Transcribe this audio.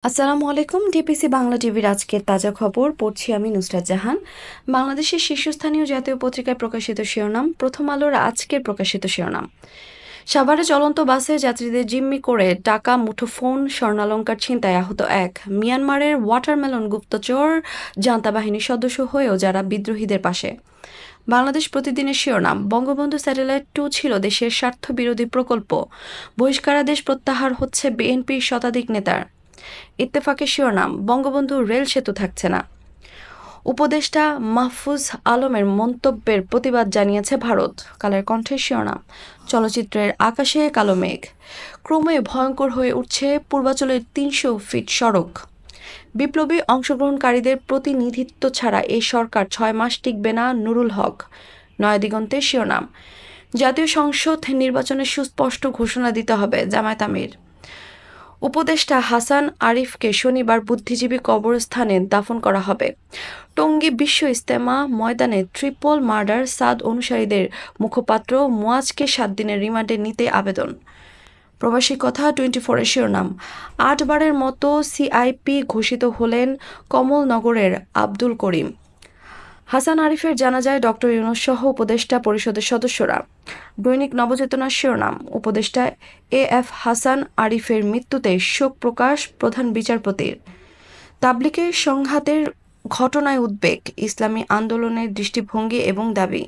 আসসালামু আলাইকুম। ডিপিসি বাংলা টিভির আজকের তাজা খবর পড়ছি আমি নুসরাত জাহান। বাংলাদেশের শীর্ষস্থানীয় জাতীয় পত্রিকায় প্রকাশিত শিরোনাম, প্রথম আলোর আজকের প্রকাশিত শিরোনাম। সাভারে চলন্ত বাসে যাত্রীদের জিম্মি করে টাকা, মুঠোফোন, স্বর্ণালংকার ছিনতায় আহত এক। মিয়ানমারের ওয়াটারমেলন গুপ্তচর জান্তা বাহিনীর সদস্য হয়েও যারা বিদ্রোহীদের পাশে। বাংলাদেশ প্রতিদিনের শিরোনাম, বঙ্গবন্ধু স্যাটেলাইট 2 ছিল দেশের স্বার্থবিরোধী প্রকল্প, বহিষ্কারাদেশ প্রত্যাহার হচ্ছে বিএনপির শতাধিক নেতার। ইত্তেফাকের শিরোনাম, বঙ্গবন্ধু রেল সেতু থাকছে না। উপদেষ্টা মাহফুজ আলমের মন্তব্যের প্রতিবাদ জানিয়েছে ভারত। কালের কণ্ঠের শিরোনাম, চলচ্চিত্রের আকাশে কালো মেঘ, ক্রমে ভয়ঙ্কর হয়ে উঠছে পূর্বাঞ্চলের ৩০০ ফিট সড়ক। বিপ্লবী অংশগ্রহণকারীদের প্রতিনিধিত্ব ছাড়া এই সরকার ৬ মাস টিকবে না, নুরুল হক। নয়াদিগন্তের শিরোনাম, জাতীয় সংসদ নির্বাচনের সুস্পষ্ট ঘোষণা দিতে হবে, জামায়াত আমির। উপদেষ্টা হাসান আরিফকে শনিবার বুদ্ধিজীবী কবরস্থানে দাফন করা হবে। টঙ্গী বিশ্ব ইজতেমা ময়দানে ট্রিপল মার্ডার সাদ অনুসারীদের মুখপাত্র মুয়াজকে ৭ দিনের রিমান্ডে নিতে আবেদন। প্রবাসী কথা 24-এর শিরোনাম, ৮ বারের মতো সিআইপি ঘোষিত হলেন কমলনগরের আব্দুল করিম। হাসান আরিফের জানাজায় ডক্টর ইউনূস সহ উপদেষ্টা পরিষদের সদস্যরা। দৈনিক নবচেতনার শিরোনাম, উপদেষ্টা এএফ হাসান আরিফের মৃত্যুতে শোক প্রকাশ প্রধান বিচারপতির। তাবলিগের সংঘাতের ঘটনায় উদ্বেগ, ইসলামী আন্দোলনের দৃষ্টিভঙ্গি এবং দাবি।